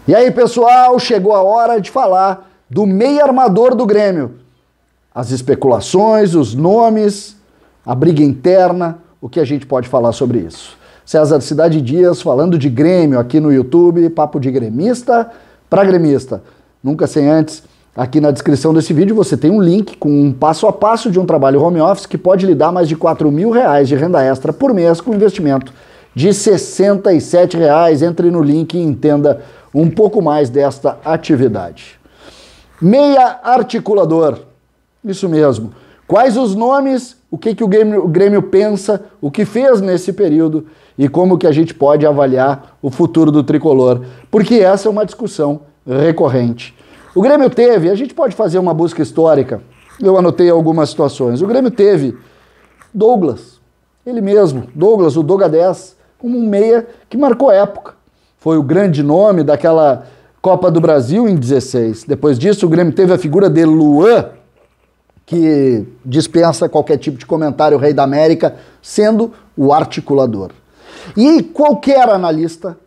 E aí, pessoal, chegou a hora de falar do meia armador do Grêmio. As especulações, os nomes, a briga interna, o que a gente pode falar sobre isso. César Cidade Dias falando de Grêmio aqui no YouTube, papo de gremista para gremista. Nunca sem antes, aqui na descrição desse vídeo você tem um link com um passo a passo de um trabalho home office que pode lhe dar mais de R$4.000 de renda extra por mês com investimento de R$67. Entre no link e entenda um pouco mais desta atividade. Meia articulador, isso mesmo. Quais os nomes, o que o Grêmio pensa, o que fez nesse período e como que a gente pode avaliar o futuro do tricolor, porque essa é uma discussão recorrente. O Grêmio teve, a gente pode fazer uma busca histórica, eu anotei algumas situações, o Grêmio teve Douglas, ele mesmo, Douglas, o Doga 10, como um meia que marcou época. Foi o grande nome daquela Copa do Brasil em 16. Depois disso, o Grêmio teve a figura de Luan, que dispensa qualquer tipo de comentário, o Rei da América, sendo o articulador. E qualquer analista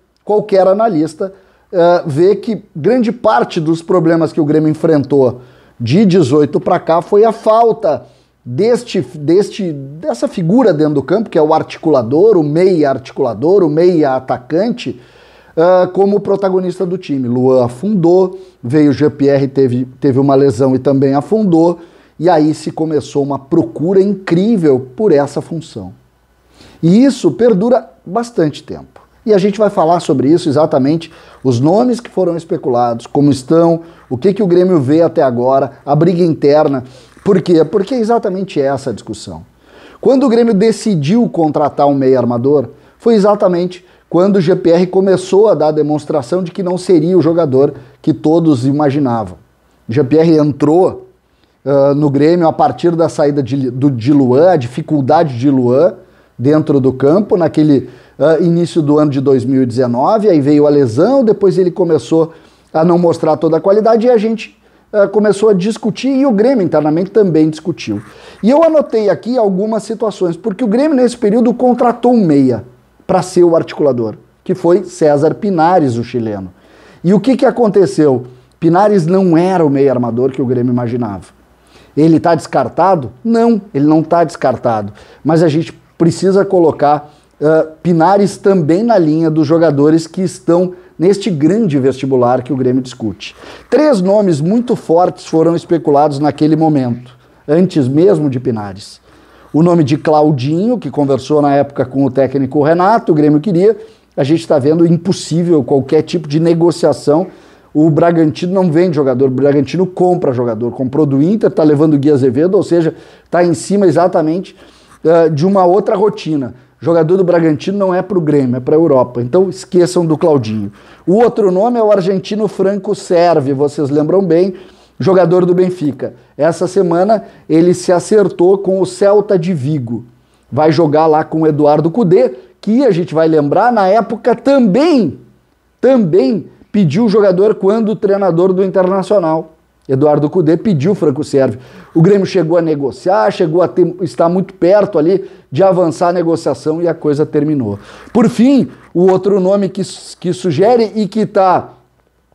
vê que grande parte dos problemas que o Grêmio enfrentou de 18 para cá foi a falta dessa figura dentro do campo, que é o articulador, o meia atacante, como protagonista do time. Luan afundou, veio o Jean-Pierre, teve uma lesão e também afundou, e aí se começou uma procura incrível por essa função. E isso perdura bastante tempo. E a gente vai falar sobre isso exatamente, os nomes que foram especulados, como estão, o que o Grêmio vê até agora, a briga interna. Por quê? Porque é exatamente essa a discussão. Quando o Grêmio decidiu contratar um meia armador, foi exatamente quando o GPR começou a dar a demonstração de que não seria o jogador que todos imaginavam. O GPR entrou no Grêmio a partir da saída de Luan, a dificuldade de Luan dentro do campo, naquele início do ano de 2019, aí veio a lesão, depois ele começou a não mostrar toda a qualidade e a gente começou a discutir e o Grêmio internamente também discutiu. E eu anotei aqui algumas situações, porque o Grêmio nesse período contratou um meia para ser o articulador, que foi César Pinares, o chileno. E o que aconteceu? Pinares não era o meia armador que o Grêmio imaginava. Ele está descartado? Não, ele não está descartado. Mas a gente precisa colocar Pinares também na linha dos jogadores que estão neste grande vestibular que o Grêmio discute. 3 nomes muito fortes foram especulados naquele momento, antes mesmo de Pinares. O nome de Claudinho, que conversou na época com o técnico Renato, o Grêmio queria. A gente está vendo impossível qualquer tipo de negociação. O Bragantino não vende jogador, o Bragantino compra jogador. Comprou do Inter, está levando o Gui Azevedo, ou seja, está em cima exatamente de uma outra rotina. Jogador do Bragantino não é para o Grêmio, é para a Europa. Então esqueçam do Claudinho. O outro nome é o argentino Franco Servi, vocês lembram bem, jogador do Benfica. Essa semana ele se acertou com o Celta de Vigo. Vai jogar lá com o Eduardo Cudê, que a gente vai lembrar, na época também pediu o jogador quando o treinador do Internacional, Eduardo Cudê, pediu o Franco Servi. O Grêmio chegou a negociar, chegou a estar muito perto ali de avançar a negociação e a coisa terminou. Por fim, o outro nome que sugere e que está,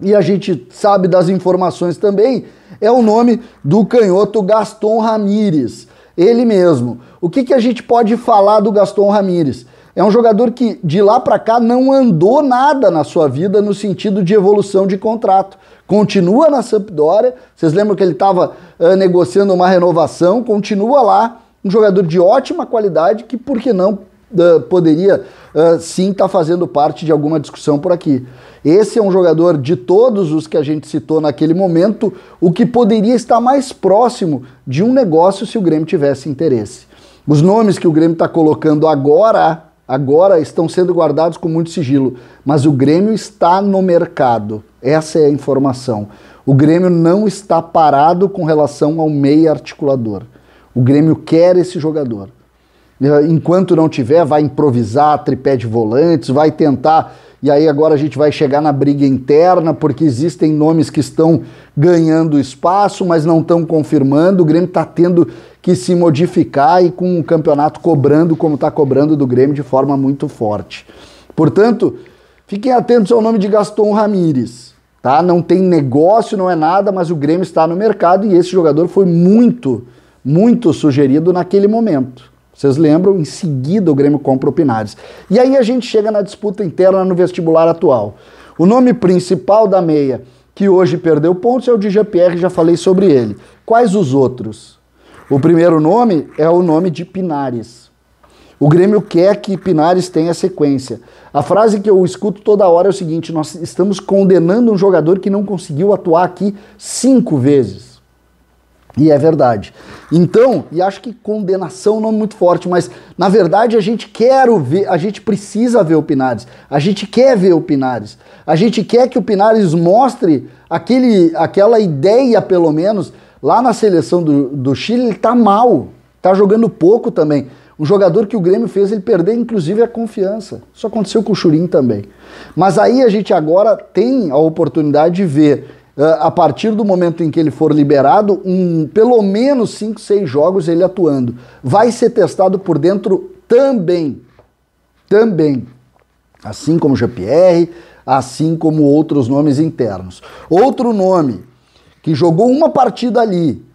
e a gente sabe das informações também, é o nome do canhoto Gaston Ramírez, ele mesmo. O que a gente pode falar do Gaston Ramírez? É um jogador que de lá para cá não andou nada na sua vida no sentido de evolução de contrato. Continua na Sampdoria, vocês lembram que ele estava negociando uma renovação, continua lá, um jogador de ótima qualidade que, por que não, poderia sim estar fazendo parte de alguma discussão por aqui. Esse é um jogador de todos os que a gente citou naquele momento, o que poderia estar mais próximo de um negócio se o Grêmio tivesse interesse. Os nomes que o Grêmio está colocando agora estão sendo guardados com muito sigilo, mas o Grêmio está no mercado, essa é a informação. O Grêmio não está parado com relação ao meia articulador. O Grêmio quer esse jogador. Enquanto não tiver, vai improvisar tripé de volantes, vai tentar, e aí agora a gente vai chegar na briga interna, porque existem nomes que estão ganhando espaço, mas não estão confirmando. O Grêmio está tendo que se modificar e com o campeonato cobrando como está cobrando do Grêmio de forma muito forte. Portanto, fiquem atentos ao nome de Gaston Ramírez. tá? Não tem negócio, não é nada, mas o Grêmio está no mercado e esse jogador foi muito sugerido naquele momento. Vocês lembram? Em seguida o Grêmio compra o Pinares. E aí a gente chega na disputa interna no vestibular atual. O nome principal da meia, que hoje perdeu pontos, é o de Jean-Pierre, já falei sobre ele. Quais os outros? O primeiro nome é o nome de Pinares. O Grêmio quer que Pinares tenha sequência. A frase que eu escuto toda hora é o seguinte: nós estamos condenando um jogador que não conseguiu atuar aqui 5 vezes. E é verdade. Então, e acho que condenação não é muito forte, mas na verdade a gente precisa ver o Pinares. A gente quer ver o Pinares. A gente quer que o Pinares mostre aquela ideia, pelo menos, lá na seleção do Chile. Ele tá mal, tá jogando pouco também. Um jogador que o Grêmio fez ele perder, inclusive, a confiança. Isso aconteceu com o Churin também. Mas aí a gente agora tem a oportunidade de ver, a partir do momento em que ele for liberado, pelo menos 5, 6 jogos ele atuando. Vai ser testado por dentro também. Também. Assim como o Jean-Pierre, assim como outros nomes internos. Outro nome que jogou uma partida ali,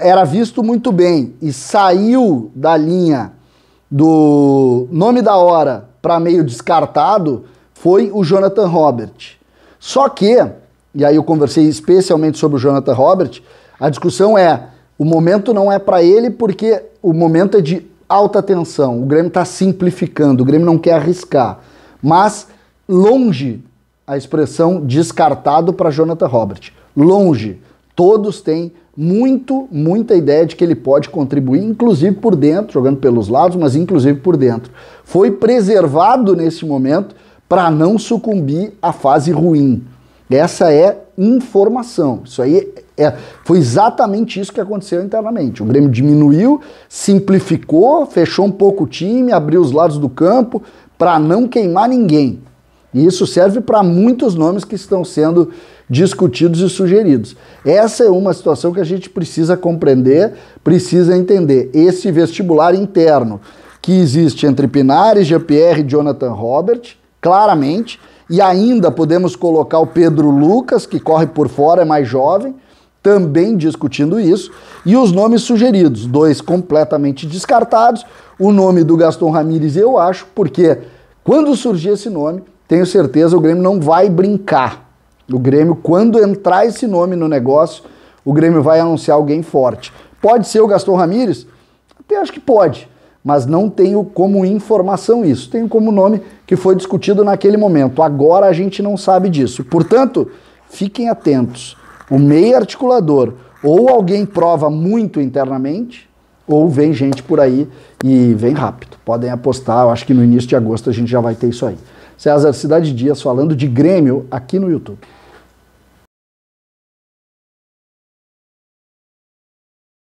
era visto muito bem e saiu da linha do nome da hora para meio descartado, foi o Jonathan Robert. Só que, e aí eu conversei especialmente sobre o Jonathan Robert, a discussão o momento não é para ele porque o momento é de alta tensão, o Grêmio está simplificando, o Grêmio não quer arriscar, mas longe a expressão descartado para Jonathan Robert, longe, todos têm muita ideia de que ele pode contribuir, inclusive por dentro, jogando pelos lados, mas inclusive por dentro. Foi preservado nesse momento para não sucumbir à fase ruim. Essa é informação. Isso aí foi exatamente isso que aconteceu internamente. O Grêmio diminuiu, simplificou, fechou um pouco o time, abriu os lados do campo para não queimar ninguém. E isso serve para muitos nomes que estão sendo discutidos e sugeridos. Essa é uma situação que a gente precisa compreender, precisa entender. Esse vestibular interno que existe entre Pinares, Jean-Pierre e Jonathan Robert, claramente, e ainda podemos colocar o Pedro Lucas, que corre por fora, é mais jovem, também discutindo isso, e os nomes sugeridos, 2 completamente descartados, o nome do Gaston Ramírez eu acho, porque quando surgir esse nome, tenho certeza o Grêmio não vai brincar. O Grêmio, quando entrar esse nome no negócio, o Grêmio vai anunciar alguém forte. Pode ser o Gaston Ramírez? Até acho que pode, mas não tenho como informação isso. Tenho como nome que foi discutido naquele momento. Agora a gente não sabe disso. Portanto, fiquem atentos. O meio articulador, ou alguém prova muito internamente, ou vem gente por aí e vem rápido. Podem apostar, eu acho que no início de agosto a gente já vai ter isso aí. César Cidade Dias falando de Grêmio aqui no YouTube.